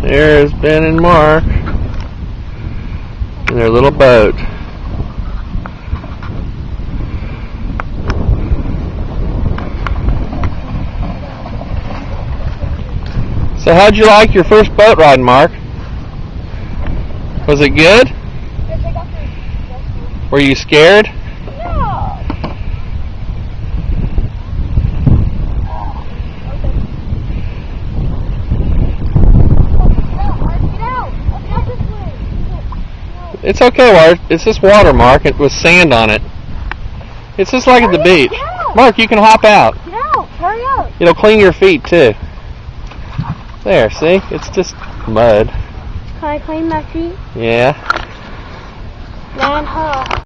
There's Ben and Mark in their little boat. So how'd you like your first boat ride, Mark? Was it good? Were you scared? No. It's okay, Mark. It's just water, Mark, with sand on it. It's just like at the beach. Mark, you can hop out. Get out. Hurry up. It'll clean your feet, too. There, see? It's just mud. Can I clean my feet? Yeah. Man, huh?